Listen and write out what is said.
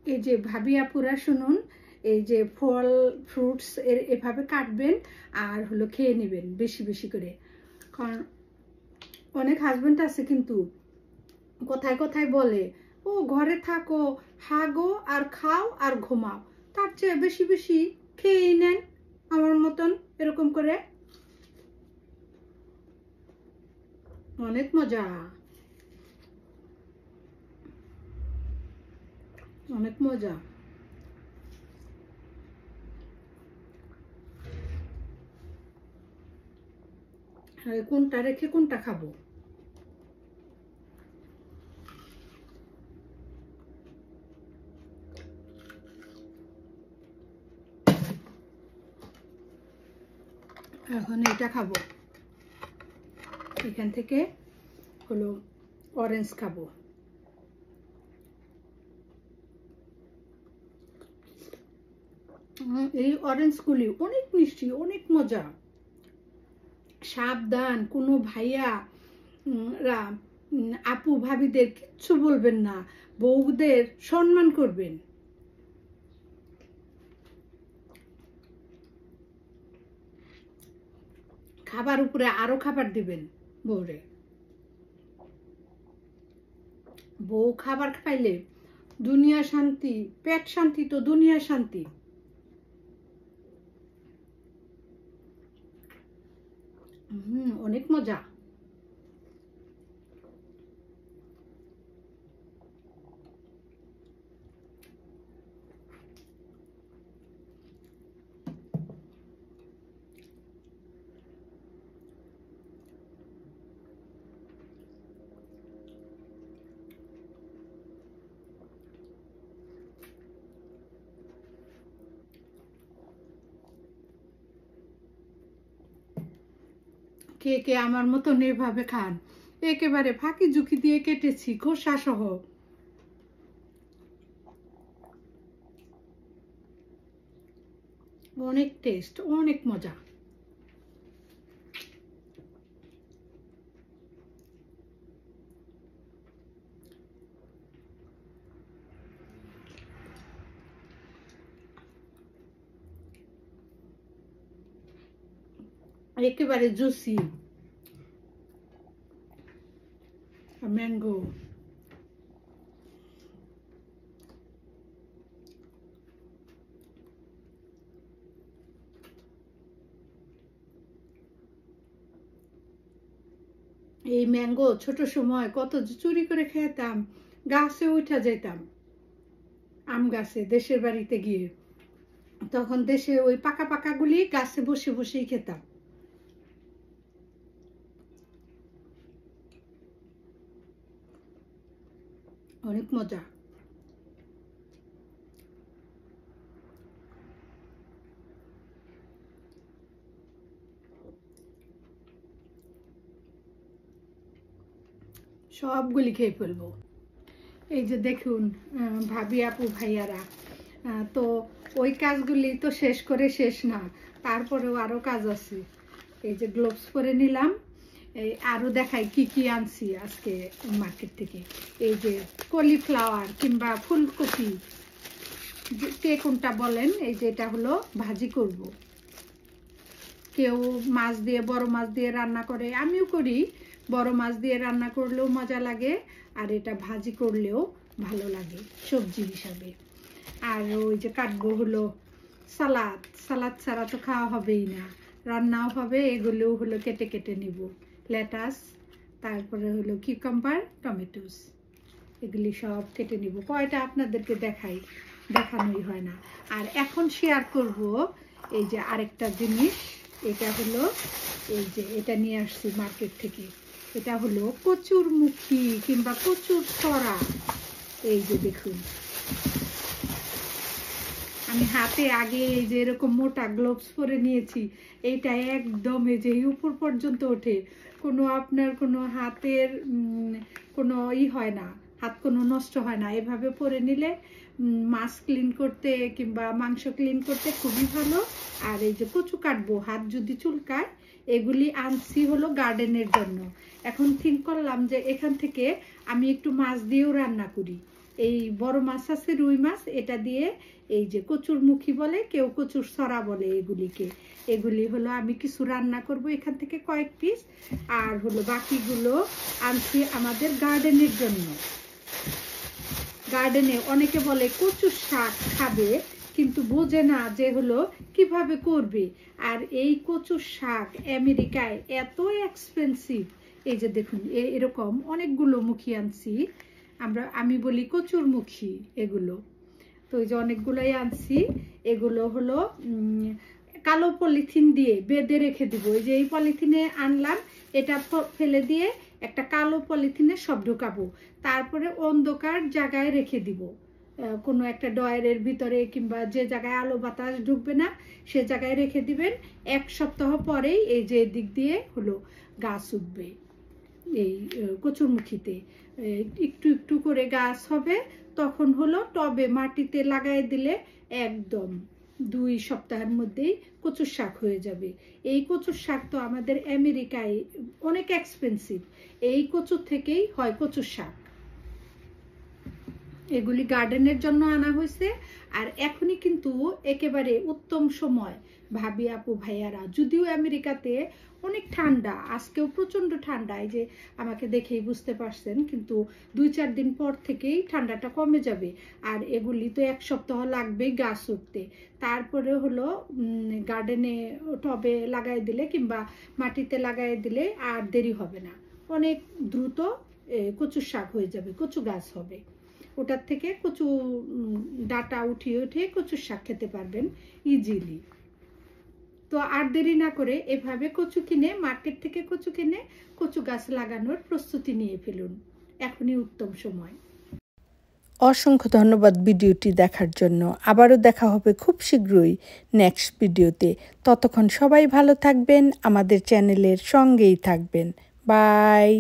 এই যে ভাবি আপুরা শুনুন, এই যে ফল ফ্রুটস এভাবে কাটবেন আর হলো খেয়ে নেবেন বেশি বেশি করে। কারণ অনেক হাজবেন্ড আছে কিন্তু কোথায় কোথায় বলে, ও ঘরে থাকো, হাগো আর খাও আর ঘুমাও, তার চেয়ে বেশি বেশি খেয়েই নেন আমার মতন এরকম করে। অনেক মজা, অনেক মজা। কোনটা রেখে কোনটা খাবো? এখন এটা খাবো, এখান থেকে হলো অরেঞ্জ খাবো। এই অরেঞ্জগুলি অনেক মিষ্টি, অনেক মজা। সাবধান, কোনো ভাইয়া রা আপু ভাবিদের কিচ্ছু বলবেন না, বউদের সম্মান করবেন। খাবার উপরে আরো খাবার দিবেন বউরে। বউ খাবার খাইলে দুনিয়া শান্তি, পেট শান্তি তো দুনিয়া শান্তি। অনেক মজা। কে কে আমার মতন এভাবে খান? একেবারে ফাঁকি ঝুঁকি দিয়ে কেটেছি খোসা সহ। অনেক টেস্ট, অনেক মজা। একেবারে জুসি ম্যাঙ্গো। এই ম্যাঙ্গো ছোট সময় কত চুরি করে খেতাম, গাছে উঠা যেতাম আম গাছে দেশের বাড়িতে গিয়ে। তখন দেশে ওই পাকা পাকা গুলি গাছে বসে বসেই খেতাম। অনেক মজা। সবগুলি খেয়ে ফেলবো। এই যে দেখুন ভাবি আপু ভাইয়ারা, তো ওই কাজগুলি তো শেষ করে শেষ না, তারপরেও আরো কাজ আছে। এই যে গ্লোভস পরে নিলাম, এই আরো দেখাই কি কি আনছি আজকে মার্কেট থেকে। এই যে কলিফ্লাওয়ার কিংবা ফুলকপি, কে কোনটা বলেন, এই যে এটা হলো ভাজি করব। কেউ মাছ দিয়ে, বড় মাছ দিয়ে রান্না করে, আমিও করি। বড় মাছ দিয়ে রান্না করলেও মজা লাগে, আর এটা ভাজি করলেও ভালো লাগে সবজি হিসাবে। আর ওই যে কাটবো হলো সালাদ, সালাদ ছাড়া তো খাওয়া হবেই না, রান্নাও হবে। এগুলোও হলো কেটে কেটে নিব, লেটাস, তারপরে হলো কিউকাম্বার, টমেটোস, এগুলি সব কেটে নিব। কয়টা আপনাদেরকে দেখাই, দেখানোই হয় না। আর এখন শেয়ার করব এই যে আরেকটা জিনিস, এটা হলো এই যে এটা নিয়ে আসছি মার্কেট থেকে। এটা হলো কচুর মুখী কিংবা কচুর ছড়া। এই যে দেখুন, আমি হাতে আগে এই যে এরকম মোটা গ্লোভস পরে নিয়েছি। এইটা একদম এই যে উপর পর্যন্ত ওঠে, কোনো আপনার কোনো হাতের কোনো হয় না, হাত কোনো নষ্ট হয় না। এভাবে পরে নিলে মাছ ক্লিন করতে কিংবা মাংস ক্লিন করতে খুবই ভালো। আর এই যে কচু কাটবো, হাত যদি চুলকায়, এগুলি আনছি হলো গার্ডেনের জন্য। এখন থিঙ্ক করলাম যে এখান থেকে আমি একটু মাছ দিয়েও রান্না করি, এই বড় মাছ আছে রুই মাছ, এটা দিয়ে এই যে কচুরমুখী বলে, কেউ কচুর সরা বলে এগুলিকে। এগুলি হলো আমি কিছু রান্না করব এখান থেকে কয়েক পিস, আর হলো বাকিগুলো আনছি আমাদের গার্ডেনের জন্য। গার্ডেনে অনেকে বলে কচুর শাক খাবে, কিন্তু বোঝে না যে হলো কিভাবে করবে। আর এই কচুর শাক আমেরিকায় এত এক্সপেন্সিভ। এই যে দেখুন এরকম অনেকগুলো মুখী আনছি, আমি বলি কচুর মুখী এগুলো। তো এই যে অনেকগুলোই আনছি, এগুলো হলো কালো পলিথিন দিয়ে বেঁধে রেখে দিব। এই যে এই পলিথিনে আনলাম, এটা ফেলে দিয়ে একটা কালো পলিথিনে সব ঢুকাবো, তারপরে অন্ধকার জায়গায় রেখে দিব, কোনো একটা ডয়ারের ভিতরে কিংবা যে জায়গায় আলো বাতাস ঢুকবে না সে জায়গায় রেখে দিবেন। 1 সপ্তাহ পরেই এই যে দিক দিয়ে হলো গাছ উঠবে। এই কচুরমুখীতে একটু একটু করে গাছ হবে, তখন হলো টবে মাটিতে লাগাই দিলে একদম 2 সপ্তাহের মধ্যেই কচুর শাক হয়ে যাবে। এই কচুর শাক তো আমাদের আমেরিকায় অনেক এক্সপেন্সিভ, এই কচুর থেকেই হয় কচুর শাক। এগুলি গার্ডেনের জন্য আনা হয়েছে। আর এখনই কিন্তু একেবারে উত্তম সময় ভাবি আপু ভাইয়ারা, যদিও আমেরিকাতে অনেক ঠান্ডা, আজকেও প্রচন্ড ঠান্ডা, এই যে আমাকে দেখেই বুঝতে পারছেন, কিন্তু 2-4 দিন পর থেকেই ঠান্ডাটা কমে যাবে। আর এগুলি তো 1 সপ্তাহ লাগবে গাছ উঠতে, তারপরে হলো গার্ডেনে টবে লাগাই দিলে কিংবা মাটিতে লাগাই দিলে আর দেরি হবে না, অনেক দ্রুত কচুর শাক হয়ে যাবে, কচু গাছ হবে। ওটার থেকে কচু ডাটা উঠিয়ে উঠিয়ে কচুর শাক খেতে পারবেন ইজিলি। তো আর দেরি না করে এভাবে কচু কিনে, মার্কেট থেকে কচু কিনে কচু গাছ লাগানোর প্রস্তুতি নিয়ে ফেলুন, এখনই উত্তম সময়। অসংখ্য ধন্যবাদ ভিডিওটি দেখার জন্য। আবারও দেখা হবে খুব শীঘ্রই নেক্সট ভিডিওতে। ততক্ষণ সবাই ভালো থাকবেন, আমাদের চ্যানেলের সঙ্গেই থাকবেন। বাই।